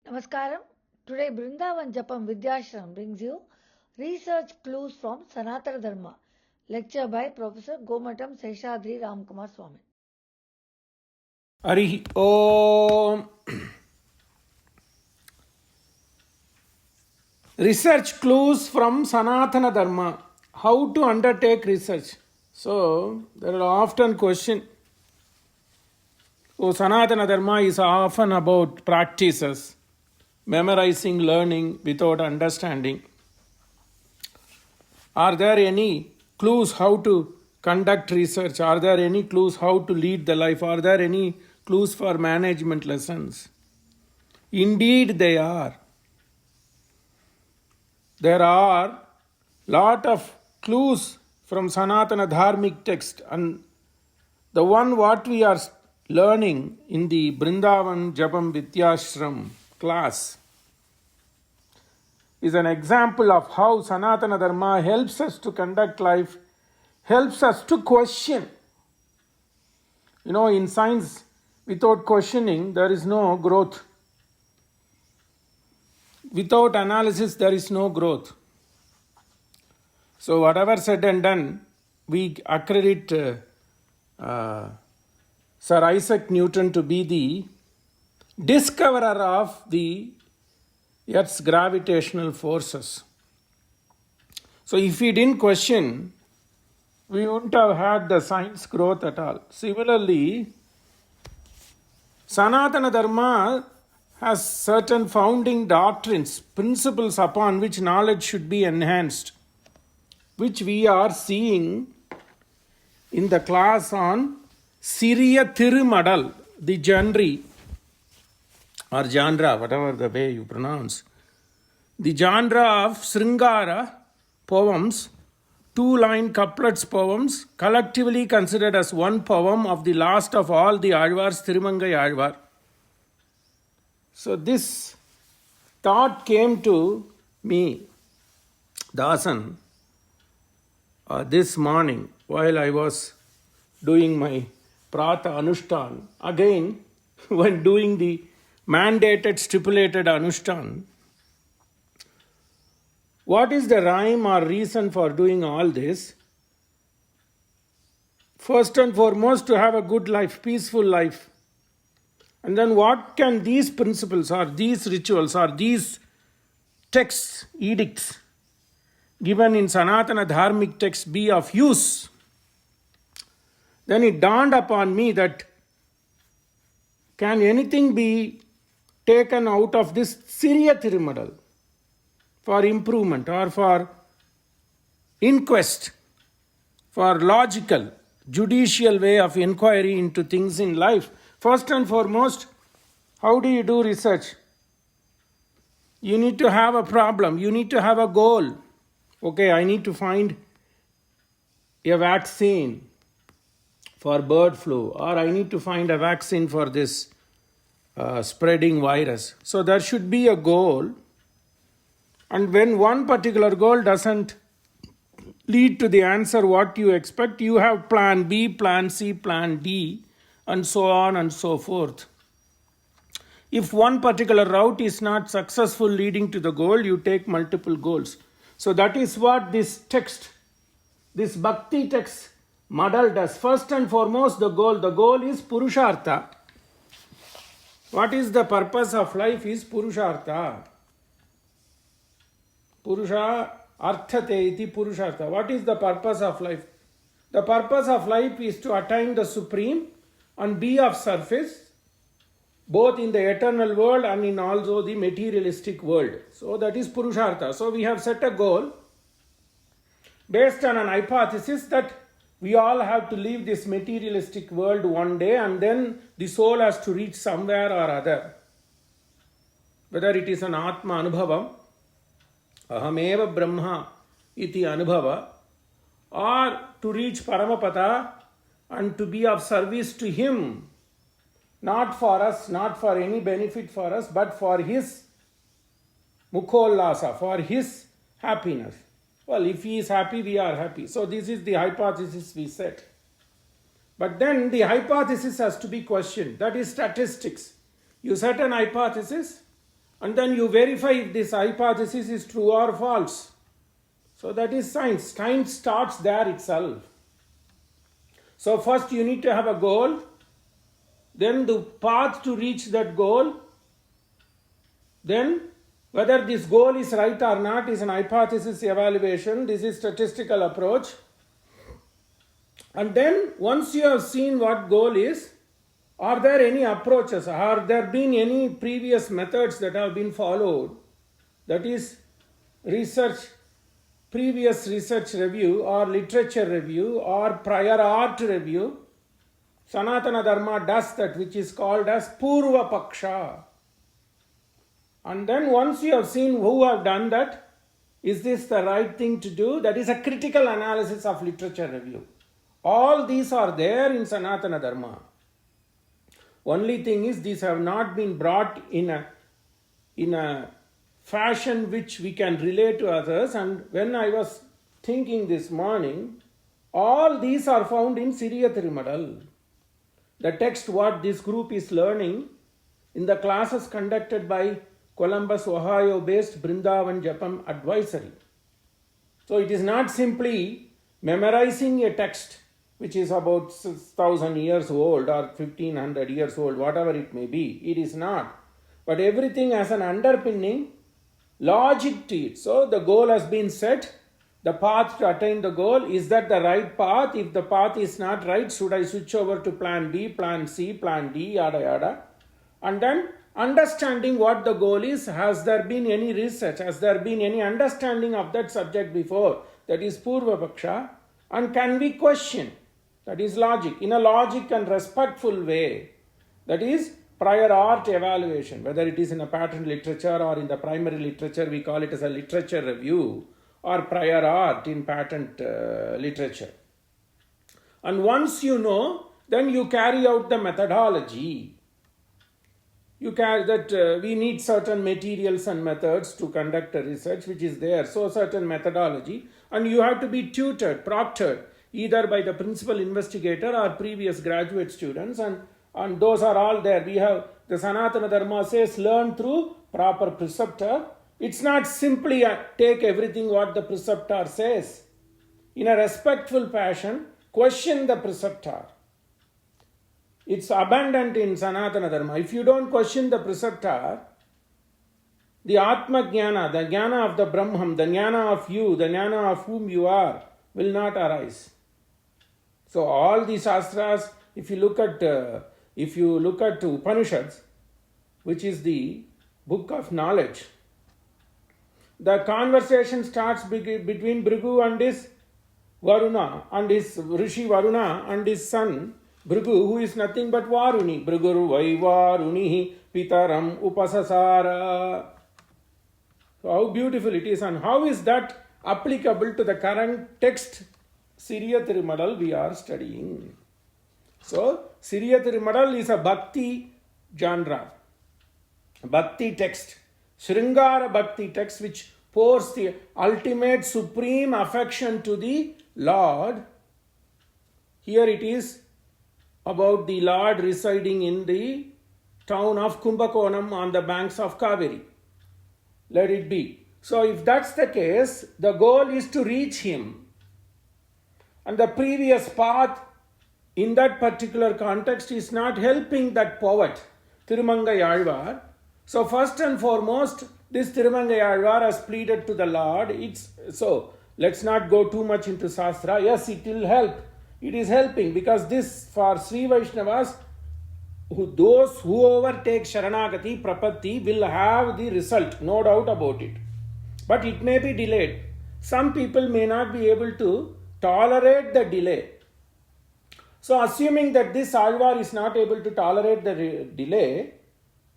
Namaskaram. Today Brindhavan Japan Vidhyashram brings you Research Clues from Sanatana Dharma. Lecture by Professor Gomatam Seshadri Ramkumar Swami. Harihi Om. Research clues from Sanatana Dharma. How to undertake research. So, there are often questions. Sanatana Dharma is often about practices, memorizing, learning without understanding. Are there any clues how to conduct research? Are there any clues how to lead the life? Are there any clues for management lessons? Indeed, they are. There are lot of clues from Sanatana Dharmic text, and the one what we are learning in the Brindhavan Japan Vidhyashram class is an example of how Sanatana Dharma helps us to conduct life, helps us to question. In science, without questioning, there is no growth. Without analysis, there is no growth. So whatever said and done, we accredit Sir Isaac Newton to be the discoverer of the Earth's gravitational forces. So if we didn't question, we wouldn't have had the science growth at all. Similarly, Sanatana Dharma has certain founding doctrines, principles upon which knowledge should be enhanced, which we are seeing in the class on Siriya Thirumadal, the genre, or genre, whatever the way you pronounce. The genre of Sringara poems, 2-line couplets poems, collectively considered as one poem of the last of all the Alvars, Thirumangai Alvar. So this thought came to me, Dasan, this morning while I was doing my Prata Anushtan. Again, when doing the mandated, stipulated Anushtan, what is the rhyme or reason for doing all this? First and foremost, to have a good life, peaceful life. And then what can these principles or these rituals or these texts, edicts, given in Sanatana Dharmic text be of use? Then it dawned upon me that can anything be taken out of this Siriya Thirumadal for improvement or for inquest, for logical, judicial way of inquiry into things in life? First and foremost, how do you do research? You need to have a problem, you need to have a goal. Okay, I need to find a vaccine for bird flu, or I need to find a vaccine for this spreading virus. So there should be a goal, and when one particular goal doesn't lead to the answer what you expect, you have plan B, plan C, plan D, and so on and so forth. If one particular route is not successful leading to the goal, you take multiple goals. So that is what this text, this bhakti text model does. First and foremost, the goal is Purushartha. What is the purpose of life is Purushartha. Purusha arthate iti Purushartha. What is the purpose of life? The purpose of life is to attain the supreme and be of service both in the eternal world and in also the materialistic world. So that is Purushartha. So we have set a goal based on an hypothesis that we all have to leave this materialistic world one day, and then the soul has to reach somewhere or other. Whether it is an Atma Anubhavam, Ahameva Brahma iti Anubhava, or to reach Paramapada and to be of service to Him, not for us, not for any benefit for us, but for His Mukhollasa, for His happiness. Well, if He is happy, we are happy. So this is the hypothesis we set. But then the hypothesis has to be questioned. That is statistics. You set an hypothesis and then you verify if this hypothesis is true or false. So that is science. Science starts there itself. So first you need to have a goal, then the path to reach that goal, then whether this goal is right or not is an hypothesis evaluation. This is statistical approach. And then once you have seen what goal is, are there any approaches? Are there been any previous methods that have been followed? That is research, previous research review or literature review or prior art review. Sanatana Dharma does that, which is called as Purva Paksha. And then once you have seen who have done that, is this the right thing to do? That is a critical analysis of literature review. All these are there in Sanatana Dharma. Only thing is, these have not been brought in a fashion which we can relate to others. And when I was thinking this morning, all these are found in Siriya Thirumadal. The text what this group is learning in the classes conducted by Columbus, Ohio based Brindhavan Japan Advisory. So it is not simply memorizing a text which is about 6,000 years old or 1,500 years old, whatever it may be. It is not. But everything has an underpinning logic to it. So the goal has been set. The path to attain the goal, is that the right path? If the path is not right, should I switch over to plan B, plan C, plan D, yada yada. And then understanding what the goal is. Has there been any research? Has there been any understanding of that subject before? That is Purva Paksha. And can we question? That is logic. In a logic and respectful way. That is prior art evaluation. Whether it is in a patent literature or in the primary literature, we call it as a literature review, or prior art in patent literature. And once you know, then you carry out the methodology. You carry that we need certain materials and methods to conduct a research, which is there. So certain methodology, and you have to be tutored, proctored, either by the principal investigator or previous graduate students, and those are all there. We have the Sanatana Dharma says learn through proper preceptor. It's not simply take everything what the preceptor says. In a respectful fashion, question the preceptor. It's abundant in Sanatana Dharma. If you don't question the preceptor, the Atma Jnana, the Jnana of the Brahman, the Jnana of you, the Jnana of whom you are, will not arise. So all these Shastras, if you look at Upanishads, which is the book of knowledge, the conversation starts between Bhrigu and his Varuna, and his Rishi Varuna and his son Bhrigu, who is nothing but Varuni. Bhrigur vai Varunihi Pitaram Upasasara. So how beautiful it is, and how is that applicable to the current text Siriya Thirumadal we are studying. So Siriya Thirumadal is a bhakti genre, bhakti text. Sringara Bhakti text, which pours the ultimate supreme affection to the Lord. Here it is about the Lord residing in the town of Kumbakonam on the banks of Kaveri. Let it be. So if that's the case, the goal is to reach him. And the previous path in that particular context is not helping that poet, Thirumangai Alvar. So first and foremost, this Thirumangai Alvar has pleaded to the Lord. So let's not go too much into Shastra. Yes, it will help. It is helping, because this for Sri Vaishnavas, those who overtake Sharanagati, Prapatti will have the result, no doubt about it. But it may be delayed. Some people may not be able to tolerate the delay. So assuming that this Alvar is not able to tolerate the delay,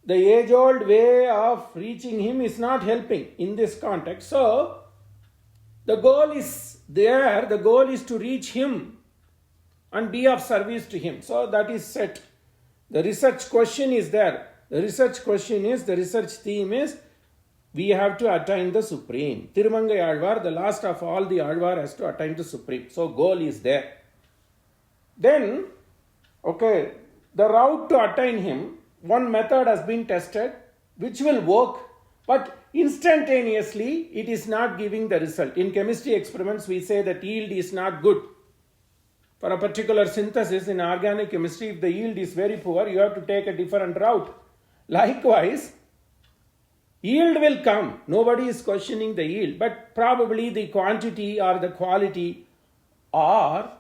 the age-old way of reaching him is not helping in this context. So, the goal is there. The goal is to reach him and be of service to him. So, that is set. The research question is there. The research theme is, we have to attain the Supreme. Thirumangai Alvar, the last of all the Alvar, has to attain the Supreme. So, goal is there. Then, the route to attain him, one method has been tested, which will work But instantaneously, it is not giving the result. In chemistry experiments, we say that yield is not good. For a particular synthesis in organic chemistry, if the yield is very poor, you have to take a different route. Likewise, yield will come. Nobody is questioning the yield, but probably the quantity or the quality, or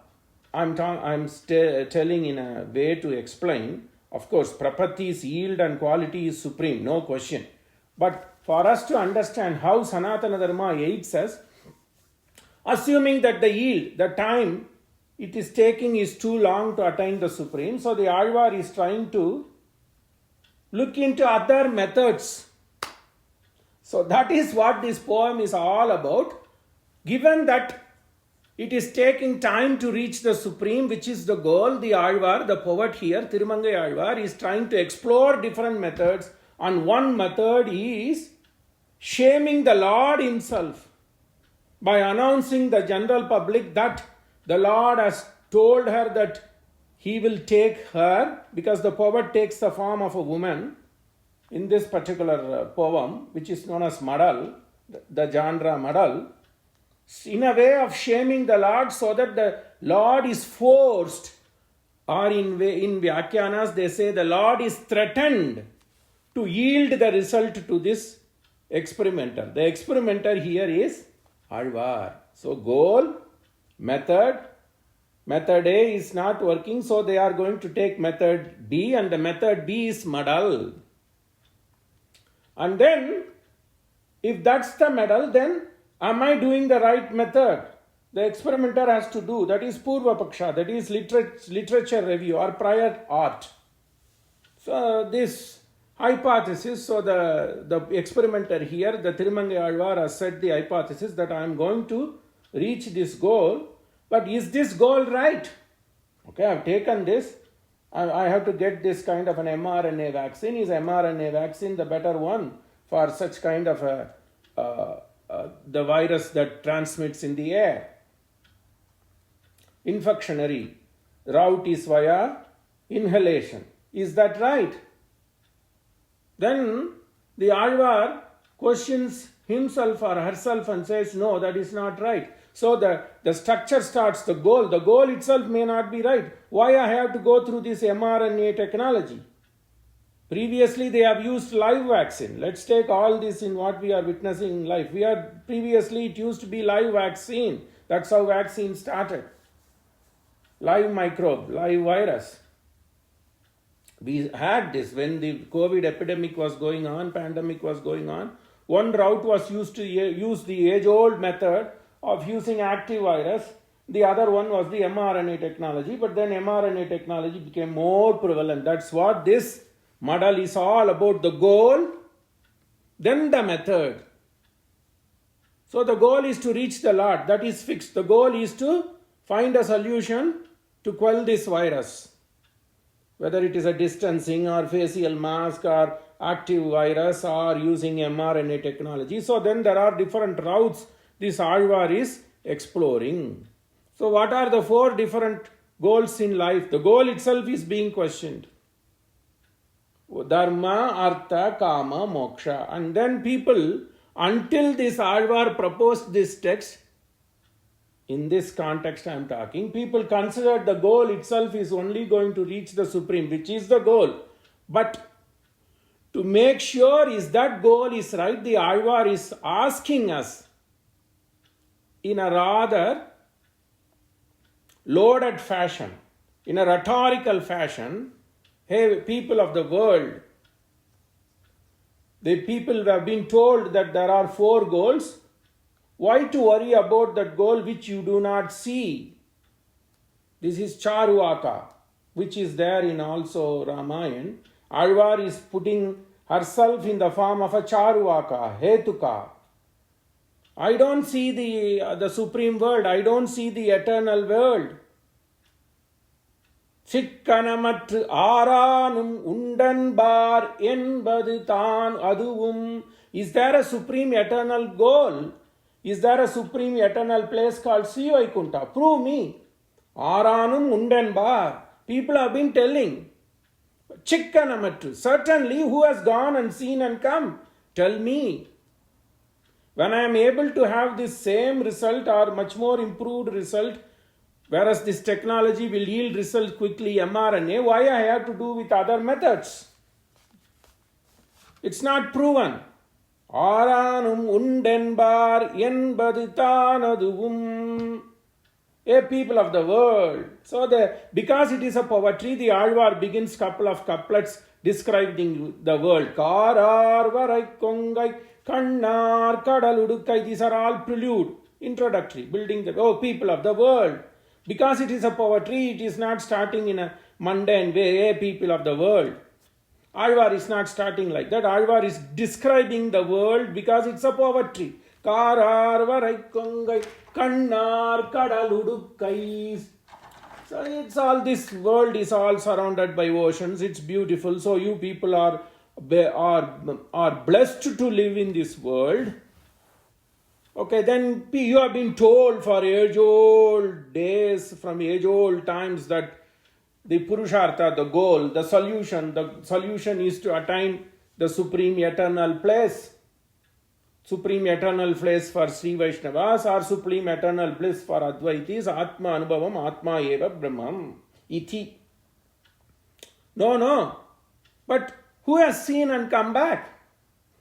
I'm telling in a way to explain. Of course, Prapatti's yield and quality is supreme, no question. But for us to understand how Sanatana Dharma aids us, assuming that the yield, the time it is taking is too long to attain the supreme, so the Alvar is trying to look into other methods. So that is what this poem is all about. Given that it is taking time to reach the supreme, which is the goal, the Alvar, the poet here, Tirumangai Alvar, is trying to explore different methods. And one method is shaming the Lord himself by announcing the general public that the Lord has told her that he will take her, because the poet takes the form of a woman in this particular poem, which is known as Madal, the genre Madal, in a way of shaming the Lord, so that the Lord is forced, or in Vyakyanas they say the Lord is threatened to yield the result to this experimenter. The experimenter here is Alvar. So goal, method A is not working, so they are going to take method B, and the method B is Madal. And then, if that's the medal, then am I doing the right method? The experimenter has to do. That is Purva Paksha, that is literature review or prior art. So this hypothesis, so the experimenter here, the Tirumangai Alvar has set the hypothesis that I am going to reach this goal, but is this goal right? Okay, I have taken this. I have to get this kind of an mRNA vaccine. Is mRNA vaccine the better one for such kind of the virus that transmits in the air? Infectionary route is via inhalation. Is that right? Then the Alvar questions himself or herself and says, no, that is not right. So the structure starts, the goal itself may not be right. Why I have to go through this mRNA technology? Previously they have used live vaccine. Let's take all this in what we are witnessing in life. Previously it used to be live vaccine. That's how vaccine started. Live microbe, live virus. We had this when the COVID epidemic was going on, pandemic was going on. One route was used to use the age-old method of using active virus. The other one was the mRNA technology, but then mRNA technology became more prevalent. That's what this model is all about, the goal, then the method. So the goal is to reach the Lord, that is fixed. The goal is to find a solution to quell this virus. Whether it is a distancing or facial mask or active virus or using mRNA technology. So then there are different routes this Alvar is exploring. So what are the 4 different goals in life? The goal itself is being questioned. Dharma, Artha, Kama, Moksha. And then people, until this Alvar proposed this text, in this context I am talking, people considered the goal itself is only going to reach the supreme, which is the goal. But to make sure is that goal is right, the Alvar is asking us in a rather loaded fashion, in a rhetorical fashion, hey, people of the world, the people have been told that there are 4 goals. Why to worry about that goal which you do not see? This is Charuvaka, which is there in also Ramayana. Alvar is putting herself in the form of a Charuvaka, Hetuka. I don't see the supreme world. I don't see the eternal world. Chikkanamatu Aranum Undanbar Enbadu Tan Aduvum. Is there a supreme eternal goal? Is there a supreme eternal place called Srivaikuntha? Prove me. Aranum Undanbar. People have been telling. Chikkanamatu. Certainly, who has gone and seen and come? Tell me. When I am able to have this same result or much more improved result, whereas this technology will yield results quickly, mRNA, why I have to do with other methods? It's not proven. Aranum undenbar yenbadu tanaduvum. A people of the world. So because it is a poetry, the Alvar begins couple of couplets describing the world. Karar varai kongai kannar kadaludukai. These are all prelude, introductory, building the people of the world. Because it is a poetry, it is not starting in a mundane way. A people of the world. Alvar is not starting like that. Alvar is describing the world because it's a poetry. Karar varai kongai kannar kadaludukkai. So it's all, this world is all surrounded by oceans. It's beautiful. So you people are blessed to live in this world. Okay, then you have been told for age-old days, from age-old times, that the Purushartha, the goal, the solution is to attain the supreme eternal place. Supreme eternal place for Sri Vaishnavas or supreme eternal bliss for Advaitis, Atma Anubhavam, Atma Eva Brahmam, Iti. No. But who has seen and come back?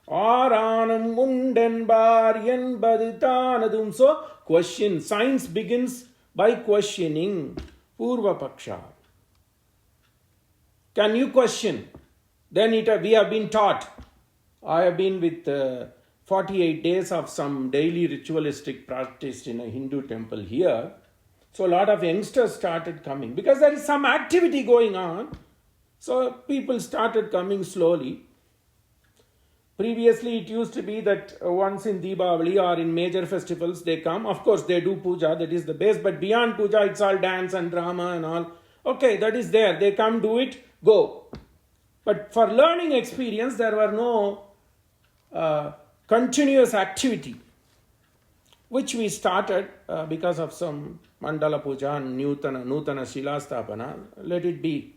Aranam undenbar yenbaditanadum. So, question. Science begins by questioning. Purva Paksha. Can you question? Then we have been taught. I have been with 48 days of some daily ritualistic practice in a Hindu temple here. So a lot of youngsters started coming because there is some activity going on. So people started coming slowly. Previously it used to be that once in Deepavali or in major festivals they come. Of course they do puja, that is the base. But beyond puja it's all dance and drama and all. Okay, that is there. They come, do it, go. But for learning experience there were no continuous activity, which we started because of some mandala puja and nutana shilastapana. Let it be.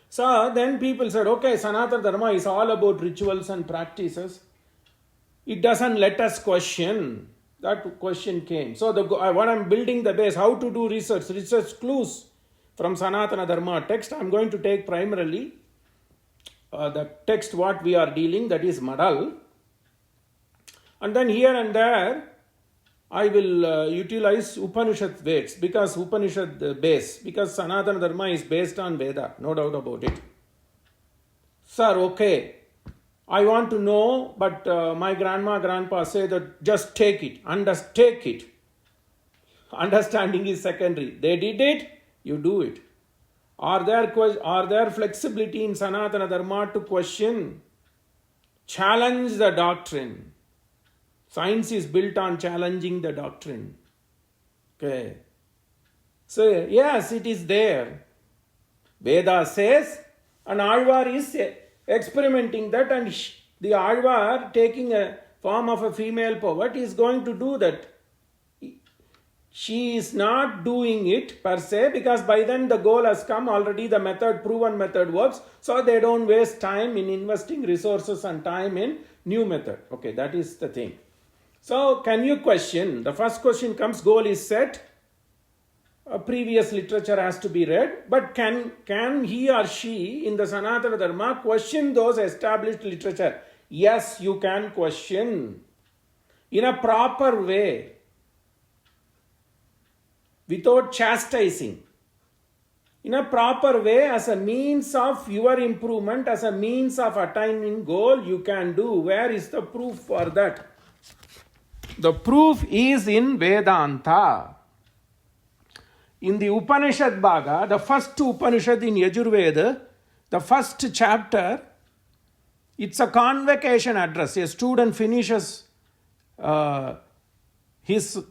So then people said, okay, Sanatana Dharma is all about rituals and practices. It doesn't let us question. That question came. So what I'm building the base, how to do research clues from Sanatana Dharma text. I'm going to take primarily the text what we are dealing, that is Madal. And then here and there, I will utilize Upanishad weights, because Upanishad base, because Sanatana Dharma is based on Veda, no doubt about it. Sir, okay, I want to know, but my grandpa say that just take it, take it. Understanding is secondary. They did it, you do it. Are there flexibility in Sanatana Dharma to question, challenge the doctrine? Science is built on challenging the doctrine. Okay. So, yes, it is there. Veda says, and Alvar is experimenting that, and the Alvar, taking a form of a female poet, is going to do that. She is not doing it per se, because by then the goal has come already, the proven method works, so they don't waste time in investing resources and time in new method. Okay, that is the thing. So, can you question? The first question comes, goal is set, previous literature has to be read, but can he or she in the Sanatana Dharma question those established literature? Yes, you can question in a proper way, without chastising. In a proper way, as a means of your improvement, as a means of attaining goal, you can do. Where is the proof for that? The proof is in Vedanta. In the Upanishad Bhaga, the first Upanishad in Yajurveda, the first chapter, it's a convocation address. A student finishes his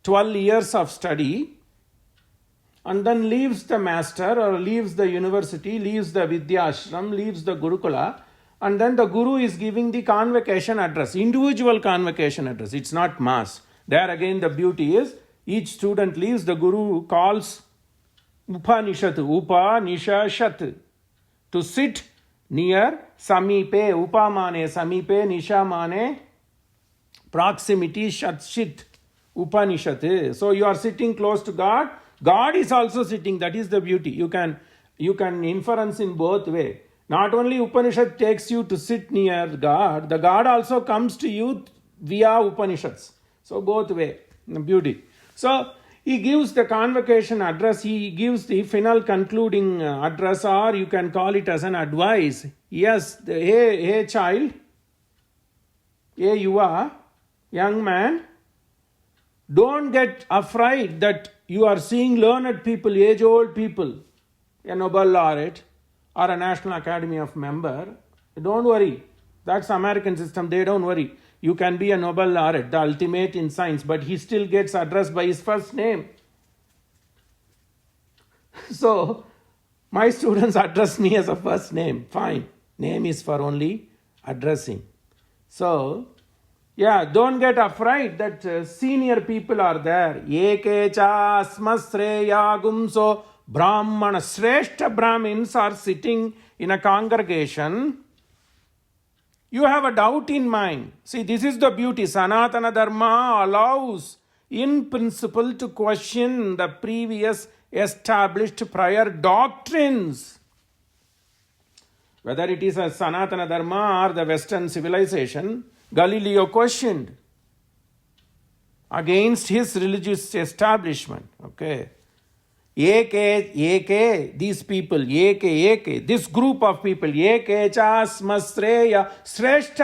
12 years of study and then leaves the master or leaves the university, leaves the Vidhyashram, leaves the Gurukula, and then the Guru is giving the convocation address, individual convocation address. It's not mass. There again the beauty is, each student leaves, the Guru calls Upanishad, to sit, near, samipe, upamane, samipe, nishamane, proximity, shatshit, Upanishad. So you are sitting close to God. God is also sitting. That is the beauty. You can inference in both way. Not only Upanishad takes you to sit near God, the God also comes to you via Upanishads. So both way, beauty. So he gives the convocation address. He gives the final concluding address, or you can call it as an advice. Yes, hey child, hey you are young man. Don't get afraid that you are seeing learned people, age-old people, a Nobel laureate or a National Academy of member. Don't worry. That's American system. They don't worry. You can be a Nobel laureate, the ultimate in science, but he still gets addressed by his first name. So, my students address me as a first name. Fine. Name is for only addressing. So, yeah, don't get afraid that senior people are there. Ekecha smasreya gumso brahmana. Shrestha Brahmins are sitting in a congregation. You have a doubt in mind. See, this is the beauty. Sanatana Dharma allows, in principle, to question the previous established prior doctrines. Whether it is a Sanatana Dharma or the Western civilization, Galileo questioned against his religious establishment. Okay. These people, this group of people, Shrestha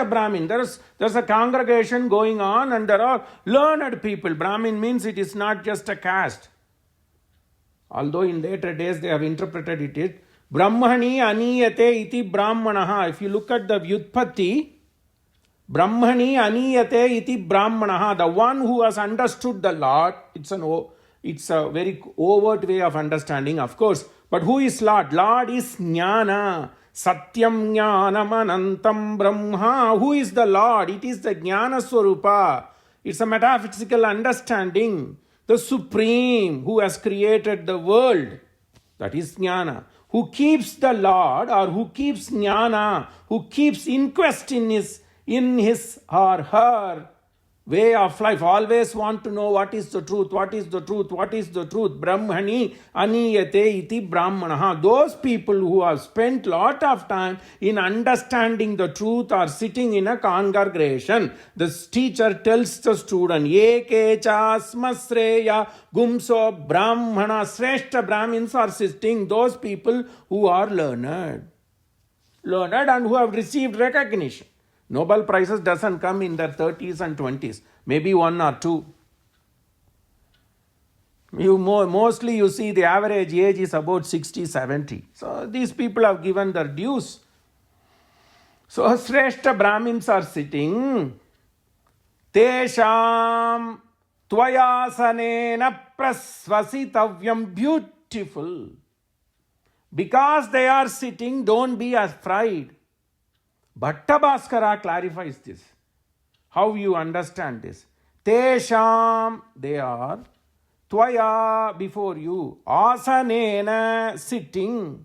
Brahmin. There's a congregation going on and there are learned people. Brahmin means it is not just a caste. Although in later days they have interpreted it, Brahmani aniyate iti brahmanaha. If you look at the Vyutpatti, Brahmani aniyate iti brahmanaha. The one who has understood the Lord, it's a very overt way of understanding, of course. But who is Lord? Lord is Jnana. Satyam Jnanam Anantam Brahma. Who is the Lord? It is the Jnana Swarupa. It's a metaphysical understanding. The Supreme who has created the world. That is Jnana. Who keeps the Lord, or who keeps Jnana, who keeps inquest in his or her way of life, always want to know what is the truth, what is the truth, what is the truth. Brahmani aniyate iti brahmanaha. Those people who have spent lot of time in understanding the truth are sitting in a congregation. The teacher tells the student, Ekecha smasreya gumso brahmana. Shrestha Brahmins are sitting, those people who are learned and who have received recognition. Nobel Prizes doesn't come in their 30s and 20s. Maybe one or two. Mostly you see the average age is about 60, 70. So these people have given their dues. So Shrestha Brahmins are sitting. Tesham tvayasanena prasvasitavyam. Beautiful. Because they are sitting, don't be afraid. Bhatta Bhaskara clarifies this. How you understand this? Tesham, they are. Tvaya, before you. Asanena, sitting.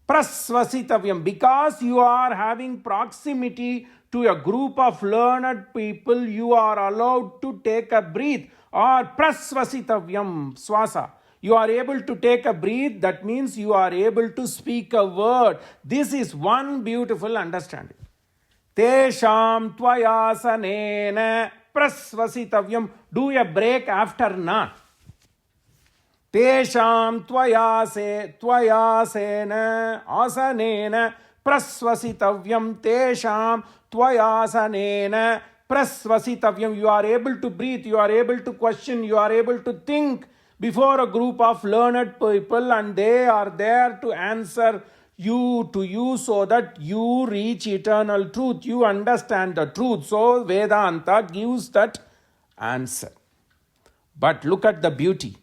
Prasvasitavyam, because you are having proximity to a group of learned people, you are allowed to take a breath. Or prasvasitavyam, swasa. You are able to take a breath, that means you are able to speak a word. This is one beautiful understanding. Tesham tvayasanena prasvasitavyam. Do a break after na. Tesham tvayasena asanena prasvasitavyam. Tesham tvayasanena prasvasitavyam. You are able to breathe, you are able to question, you are able to think before a group of learned people, and they are there to answer to you so that you reach eternal truth. You understand the truth. So Vedanta gives that answer. But look at the beauty.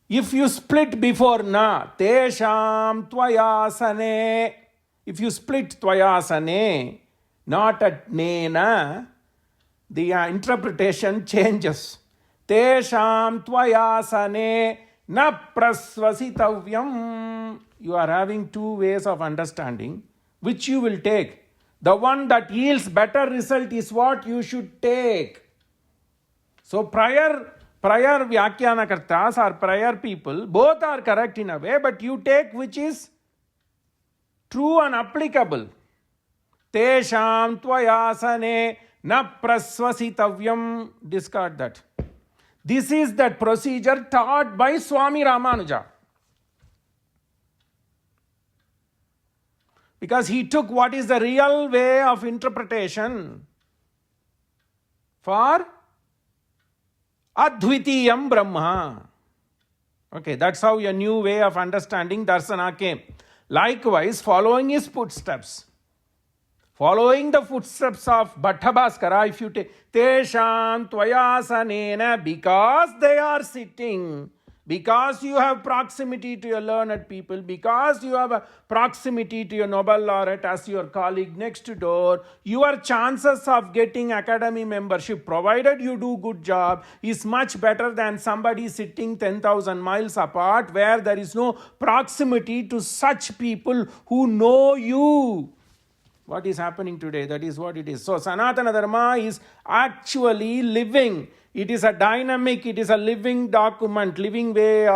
If you split before na, tesham tvayasane. If you split tvayasane, not at nena, the interpretation changes. Tesham tvayasane na prasvasitavyam. you are having two ways of understanding. Which you will take? The one that yields better result is what you should take. So prior Vyakhyaanakartas or prior people, both are correct in a way, but you take which is true and applicable. Tesham tvayasane na prasvasitavyam. Discard that. This is that procedure taught by Swami Ramanuja. Because he took what is the real way of interpretation for Advitiyam Brahma. Okay, that's how a new way of understanding darsana came. Likewise, following his footsteps. Following the footsteps of Bhattabhaskara, if you take Tesham Tvayasanena, because they are sitting, because you have proximity to your learned people, because you have a proximity to your Nobel laureate as your colleague next door, your chances of getting academy membership, provided you do good job, is much better than somebody sitting 10,000 miles apart where there is no proximity to such people who know you. What is happening today? That is what it is. So Sanatana Dharma is actually living. It is a dynamic, it is a living document, living way.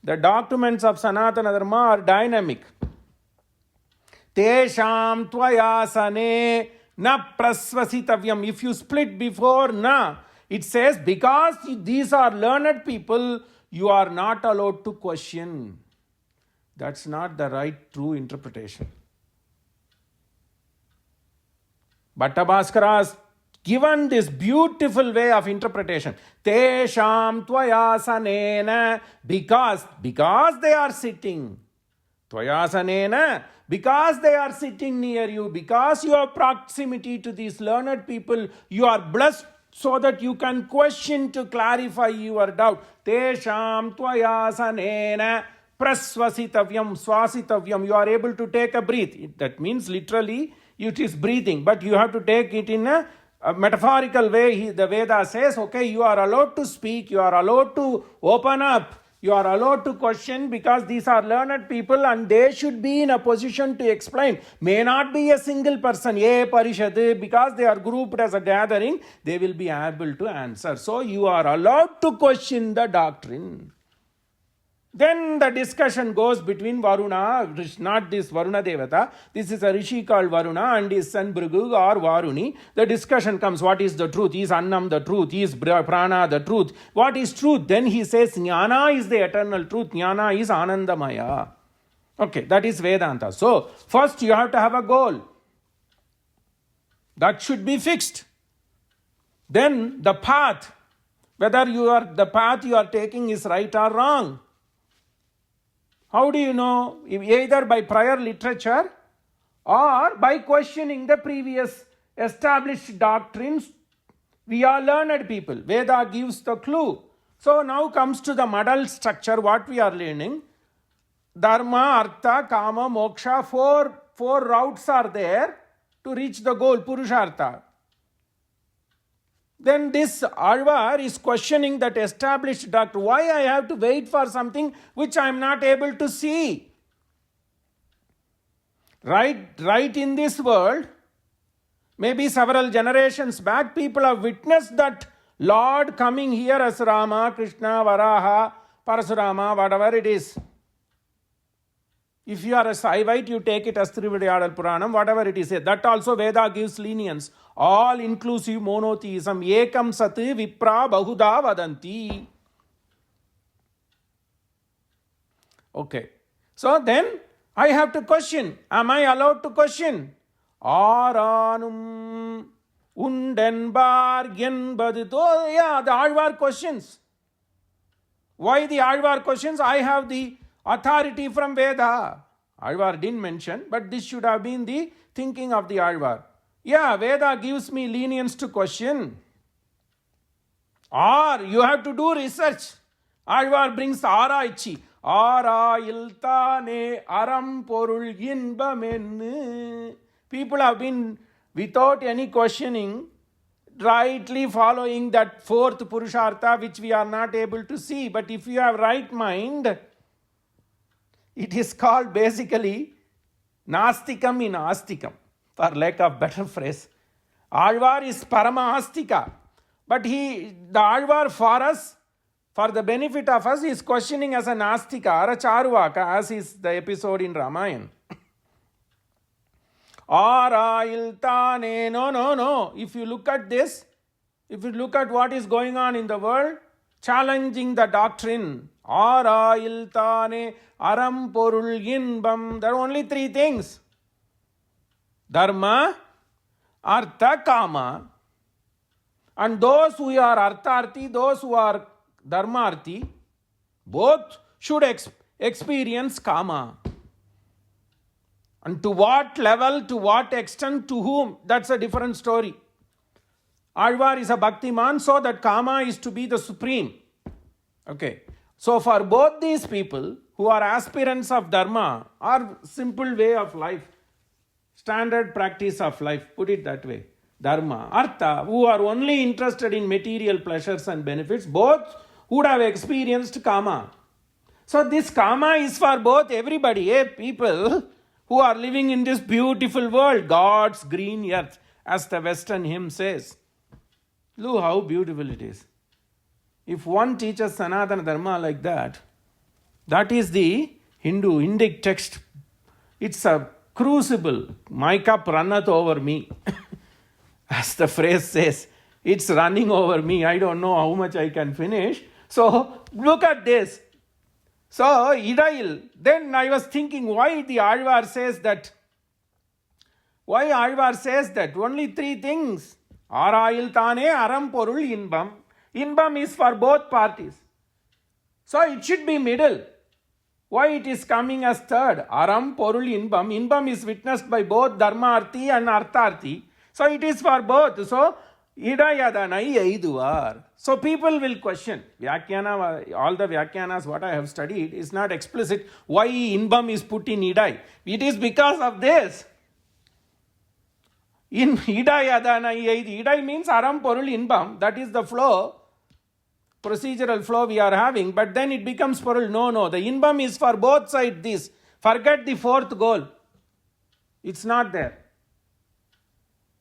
The documents of Sanatana Dharma are dynamic. Tesham tvayasane na prasvasitavyam. If you split before na, it says because these are learned people, you are not allowed to question. That's not the right true interpretation. Bhattabhaskara has given this beautiful way of interpretation. Tesham tvayasanena, because they are sitting. Tvayasanena, because they are sitting near you, because you have proximity to these learned people, you are blessed so that you can question to clarify your doubt. Tesham tvayasanena prasvasitavyam, swasitavyam. You are able to take a breath. That means literally it is breathing, but you have to take it in a metaphorical way. The Veda says, okay, you are allowed to speak, you are allowed to open up, you are allowed to question because these are learned people and they should be in a position to explain. May not be a single person, because they are grouped as a gathering, they will be able to answer. So you are allowed to question the doctrine. Then the discussion goes between Varuna, not this Varuna Devata, this is a Rishi called Varuna and his son Bhrigu or Varuni. The discussion comes, what is the truth? Is Annam the truth? Is Prana the truth? What is truth? Then he says, Jnana is the eternal truth, Jnana is Anandamaya. Okay, that is Vedanta. So, first you have to have a goal. That should be fixed. Then the path, whether the path you are taking is right or wrong. How do you know? Either by prior literature or by questioning the previous established doctrines. We are learned people. Veda gives the clue. So now comes to the model structure, what we are learning. Dharma, Artha, Kama, Moksha, four routes are there to reach the goal, Purushartha. Then this Alvar is questioning that established doctrine. Why I have to wait for something which I am not able to see? Right in this world, maybe several generations back, people have witnessed that Lord coming here as Rama, Krishna, Varaha, Parasurama, whatever it is. If you are a Saivite, you take it as Trivadiyadal Puranam, whatever it is. That also Veda gives lenience. All-inclusive monotheism. Ekam sati vipra bahuda vadanti. Okay. So then, I have to question. Am I allowed to question? Aranum undenbar yenbadito. Yeah, the Alvar questions. Why the Alvar questions? I have the authority from Veda. Alvar didn't mention, but this should have been the thinking of the Alvar. Yeah, Veda gives me lenience to question. Or you have to do research. Alvar brings Araichi. Ara iltane aram porul inbamennu. People have been, without any questioning, rightly following that fourth Purushartha which we are not able to see. But if you have right mind, It is called basically Nastikam in Astikam, for lack of better phrase. Alvar is Parama Astika. But the Alvar for us, for the benefit of us, is questioning as a Nastika or a Charvaka, as is the episode in Ramayana. No. If you look at this, if you look at what is going on in the world, challenging the doctrine, Arailtane Aram Porul Inbam, there are only three things: Dharma, Artha, Kama. And those who are Artharthi, those who are Dharmarthi, both should experience Kama. And to what level, to what extent, to whom, that's a different story. Alvar is a Bhaktiman, so that Kama is to be the supreme. Okay. So for both these people who are aspirants of Dharma, or simple way of life, standard practice of life, put it that way, Dharma, Artha, who are only interested in material pleasures and benefits, both would have experienced Kama. So this Kama is for both everybody, people who are living in this beautiful world, God's green earth, as the Western hymn says. Look how beautiful it is. If one teaches Sanatana Dharma like that, that is the Hindu Indic text. It's a crucible. My cup runneth over me. As the phrase says, it's running over me. I don't know how much I can finish. So look at this. So Idail, then I was thinking why the Alvar says that. Why Alvar says that? Only three things. Arail Tane Aram Porul Inbam. Inbam is for both parties. So it should be middle. Why it is coming as third? Aram Porul Inbam. Inbam is witnessed by both Dharmarthi and Artharthi. So it is for both. So Idayadanai Aiduvar. So people will question. Vyakyana, all the Vyakyanas what I have studied is not explicit. Why Inbam is put in Idai? It is because of this. In Idayadanai Aidu. Idai means Aram Porul Inbam. That is the flow. Procedural flow we are having. But then it becomes Porul. No. The Inbam is for both sides this. Forget the fourth goal. It's not there.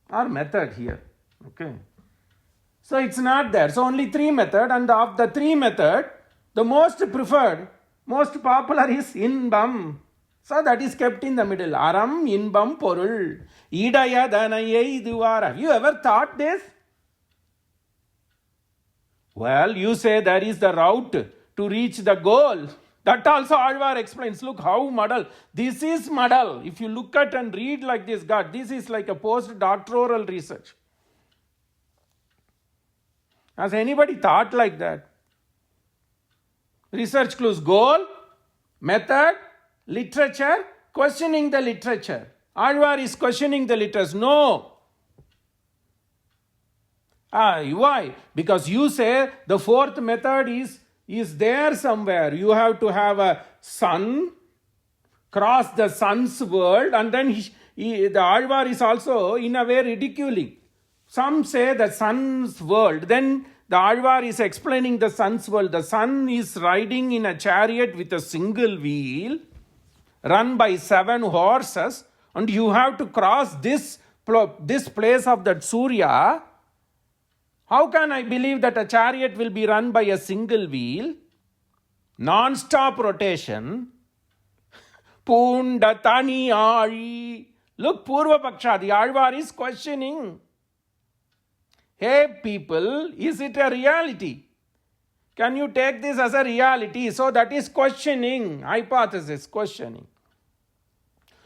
Or method here. Okay. So it's not there. So only three method, and of the three method, the most preferred, most popular is Inbam. So that is kept in the middle. Aram Inbam Porul. Idaya Danayai Duvar. Have you ever thought this? Well, you say there is the route to reach the goal. That also Alvar explains. Look how muddle. This is muddle. If you look at and read like this, God, this is like a postdoctoral research. Has anybody thought like that? Research clues: goal, method, literature, questioning the literature. Alvar is questioning the literature. No. Why? Because you say the fourth method is there somewhere. You have to have a sun, cross the sun's world, and then the Alvar is also in a way ridiculing. Some say the sun's world. Then the Alvar is explaining the sun's world. The sun is riding in a chariot with a single wheel, run by 7 horses, and you have to cross this place of that Surya. How can I believe that a chariot will be run by a single wheel? Non-stop rotation. Pundatani Ari. Look, Purva Paksha, the Alvar is questioning. Hey people, is it a reality? Can you take this as a reality? So that is questioning, hypothesis, questioning.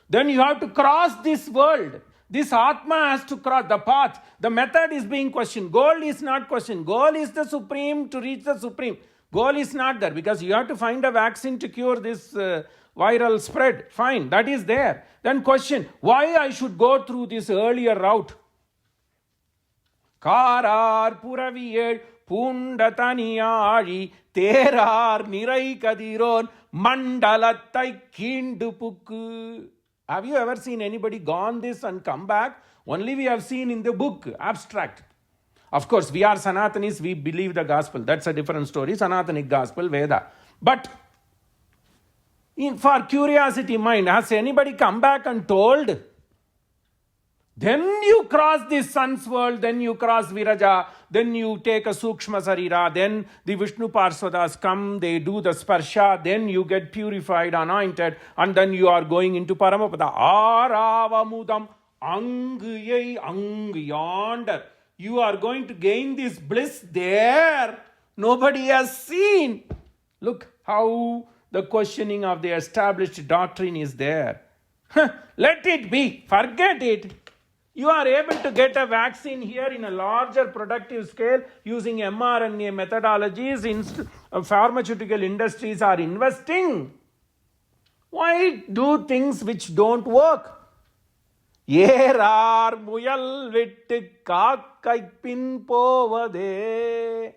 Then you have to cross this world. This Atma has to cross the path. The method is being questioned. Goal is not questioned. Goal is the supreme, to reach the supreme. Goal is not there because you have to find a vaccine to cure this viral spread. Fine, that is there. Then question, why I should go through this earlier route? Karar Puraviyed Pundataniyari Terar Nirai Kadiron Mandalatai Kindupuk. Have you ever seen anybody gone this and come back? Only we have seen in the book, abstract. Of course, we are Sanatanis, we believe the gospel. That's a different story. Sanatanic gospel, Veda. But For curiosity mind, has anybody come back and told? Then you cross the sun's world, then you cross Viraja, then you take a Sukshma Sarira, then the Vishnu Parsvadas come, they do the Sparsha, then you get purified, anointed, and then you are going into Paramapada. Aravamudam Angyai Ang yonder. You are going to gain this bliss there. Nobody has seen. Look how the questioning of the established doctrine is there. Let it be. Forget it. You are able to get a vaccine here in a larger productive scale using mRNA methodologies. Pharmaceutical industries are investing. Why do things which don't work? Yerar muyal vittu kakkai pin povade.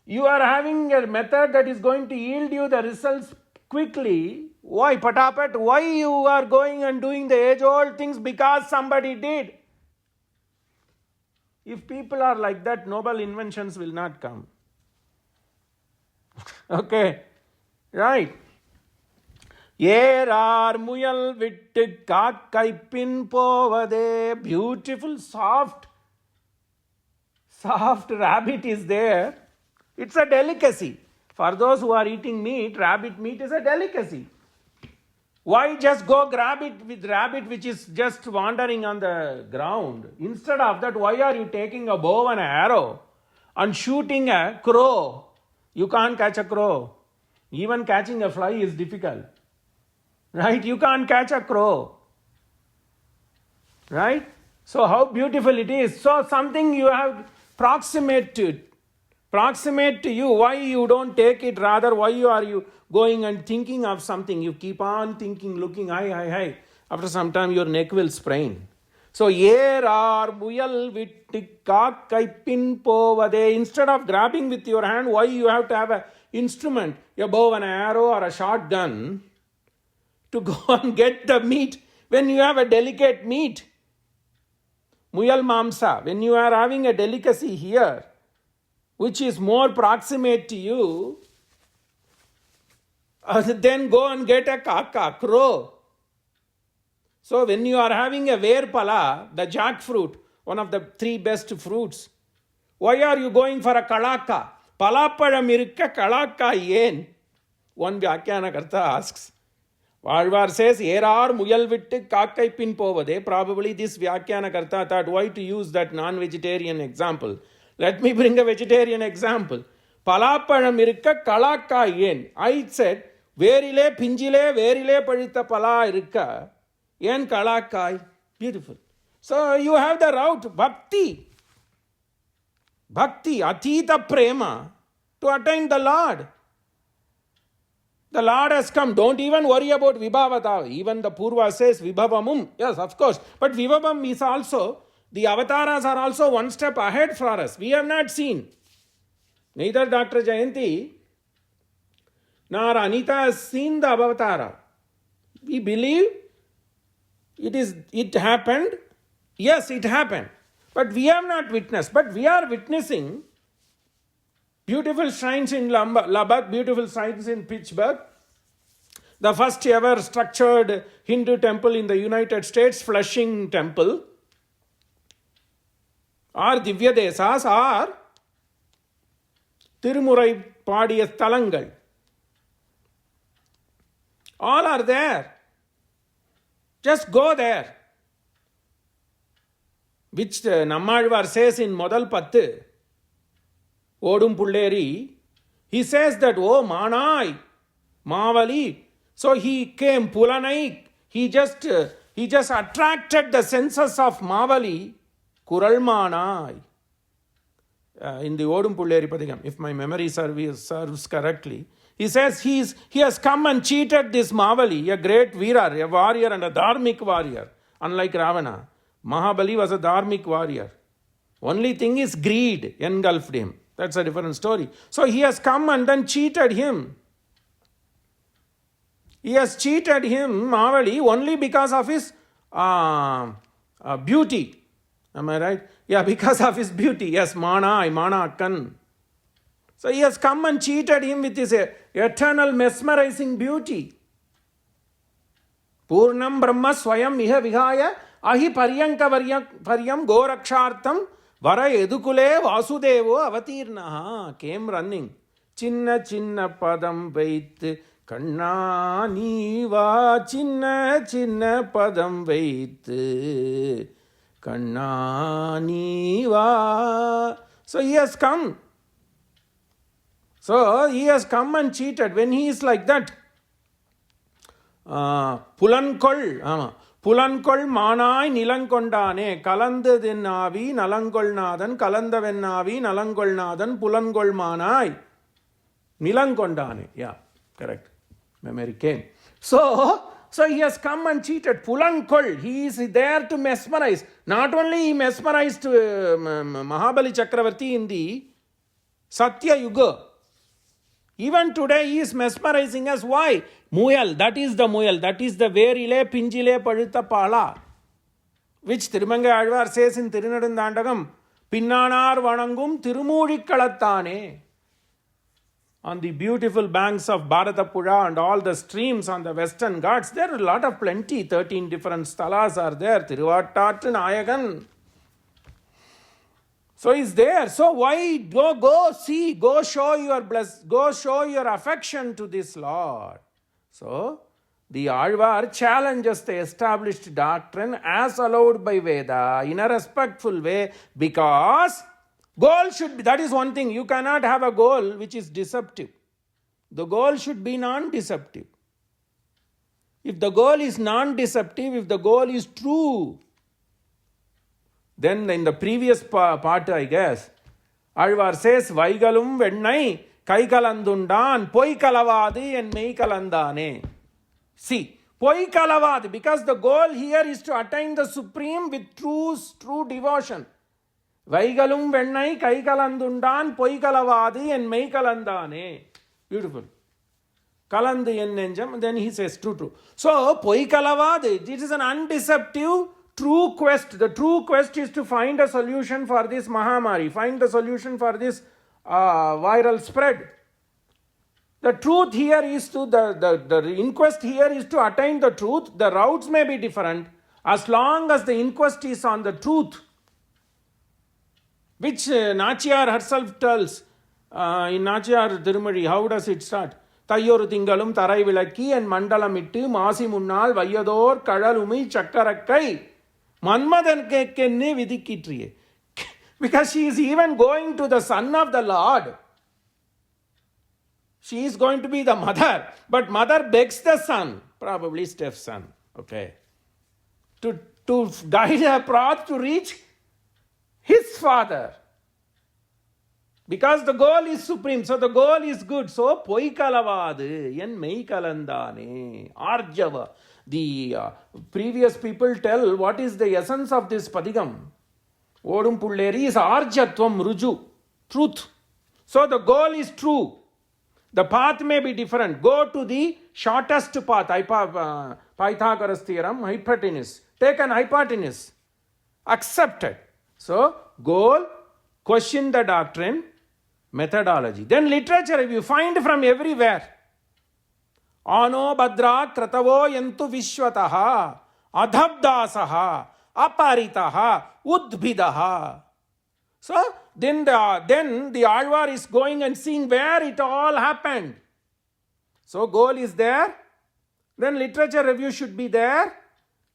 You are having a method that is going to yield you the results quickly. Why, Patapat? Why you are going and doing the age-old things? Because somebody did. If people are like that, noble inventions will not come. Okay, right. Yerar muyal vittu kakkai pin povade. Beautiful, soft rabbit is there. It's a delicacy. For those who are eating meat, rabbit meat is a delicacy. Why just go grab it with rabbit which is just wandering on the ground? Instead of that, why are you taking a bow and an arrow and shooting a crow? You can't catch a crow. Even catching a fly is difficult. Right? You can't catch a crow. Right? So how beautiful it is. So something you have proximate to you. Why you don't take it? Rather, why are you going and thinking of something? You keep on thinking, looking, high. After some time, your neck will sprain. So, yerar muyal vittu kakkai pin povade. Instead of grabbing with your hand, why you have to have an instrument, a bow and an arrow or a shotgun to go and get the meat when you have a delicate meat? Muyal mamsa, when you are having a delicacy here, which is more proximate to you, then go and get a crow. So when you are having a verpala, the jackfruit, one of the 3 best fruits, why are you going for a kalaka? Palapalam irukka kalaka yen? One Vyakhyanakarta asks. Valvar says, Erar muyal vittu kakkai pin povade. Probably this Vyakhyanakarta thought, why to use that non-vegetarian example? Let me bring a vegetarian example. Palapalam irukka kalaka yen. I said, verile pinjile verile paditha pala irukka yen kalakai. Beautiful. So you have the route, bhakti, atita prema, to attain the Lord. The Lord has come. Don't even worry about vibhavata. Even the Purva says vibhavamum. Yes, of course. But vibhavam is also, the avatars are also one step ahead for us. We have not seen. Neither Dr. Jayanti nor Anita has seen the avatara. We believe it happened. Yes, it happened. But we have not witnessed. But we are witnessing beautiful shrines in Labad, beautiful shrines in Pittsburgh. The first ever structured Hindu temple in the United States, Flushing Temple. Or Divya Desas, or Tirumurai Padiya Thalangal. All are there. Just go there. Which Nammalvar says in Modal Pattu, Odum Pulleri, he says that, oh, Manai, Mavali. So he came, Pulanai, he just attracted the senses of Mavali, Kural Manai. In the Odum Pulleri Padikam, if my memory serves correctly, he says he has come and cheated this Mavali, a great Veera, a warrior and a dharmic warrior, unlike Ravana. Mahabali was a dharmic warrior. Only thing is greed engulfed him. That's a different story. So he has come and then cheated him. He has cheated him, Mavali, only because of his beauty. Am I right? Yeah, because of his beauty. Yes, Mana Akkan. So he has come and cheated him with his eternal mesmerizing beauty. Purnam Brahma Swayam Iha Vihaya Ahi Paryanka Paryam Gorakshartam Vara Edukule Vasudevo Avatirnaha came running. Chinna Chinna Padam Vait Kanna Niva Chinna Chinna Padam Vait Kanna Niva. So he has come. So he has come and cheated. When he is like that, Pulankol Manai Nilankondane, Kalanda Navi, Nalankol Nadan, Kalanda Venavi, Nalankol Nadan, Pulankol Manai, Nilankondane. Yeah, correct. Memory came. So he has come and cheated. Pulankol, he is there to mesmerize. Not only he mesmerized Mahabali Chakravarti in the Satya Yuga. Even today he is mesmerizing us. Why? Muyal, that is the Verile Pinjile Padita Pala, which Tirumanga Advar says in Tirunadandandagam, Pinnanar Vanangum Tirumudikkalatane. On the beautiful banks of Bharatapuzha and all the streams on the western Ghats, there are a lot of plenty. 13 different stalas are there. Tiruvattattu Nayagan. So he's there. So why go see, go show your affection to this Lord. So the Alvar challenges the established doctrine as allowed by Veda in a respectful way, because goal should be, that is one thing, you cannot have a goal which is deceptive. The goal should be non-deceptive. If the goal is non-deceptive, if the goal is true, then in the previous part, I guess, Alvar says, Vaigalum Vennai Kaikalandundan Poikalavadi and Meikalandane. See, Poikalavadi, because the goal here is to attain the supreme with true devotion. Vaigalum Vennai Kaikalandundan Poikalavadi and Meikalandane. Beautiful. Kalandu en Nenjam, then he says true. So, Poikalavadi, it is an undeceptive true quest. The true quest is to find a solution for this Mahamari, find the solution for this viral spread. The truth here is to, the inquest here is to attain the truth. The routes may be different as long as the inquest is on the truth, which Nachiyar herself tells in Nachiyar Tirumari. How does it start? Tayyoru Tingalum Tarai Vilakki and Mandalamittu Masi Munnal Vayador Kadalumi Chakkarakkai Manmadan Kenne Vidikkitriye. Because she is even going to the son of the Lord. She is going to be the mother, but mother begs the son, probably stepson, okay, to guide her path to reach his father. Because the goal is supreme, so the goal is good. So, Poikalavadu en Meikalandane, Arjava. The previous people tell what is the essence of this Padigam. Odum Pulleri is Arjatvam Ruju, truth. So the goal is true. The path may be different. Go to the shortest path. Pythagoras theorem, hypotenuse. Take an hypotenuse. Accepted. So, goal, question the doctrine, methodology. Then literature, if you find from everywhere. Ano Badra Kratavo Yantu Vishwataha Adhabdasaha Aparitaha Udbhidaha. So, then the Alvar is going and seeing where it all happened. So, goal is there. Then literature review should be there.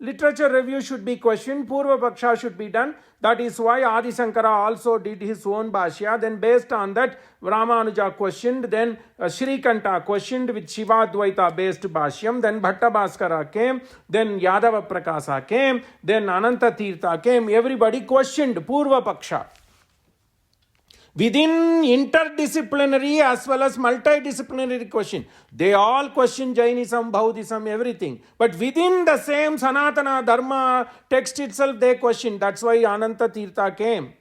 Literature review should be questioned. Purva Paksha should be done. That is why Adi Sankara also did his own Bhashya. Then based on that, Ramanuja questioned. Then Shrikanta questioned with Shivadvaita based Bhashyam. Then Bhatta Bhaskara came. Then Yadava Prakasa came. Then Ananta Tirtha came. Everybody questioned Purva Paksha. Within interdisciplinary as well as multidisciplinary question, they all question Jainism, Bauddhism, everything. But within the same Sanatana Dharma text itself, they question. That's why Ananta Tirtha came.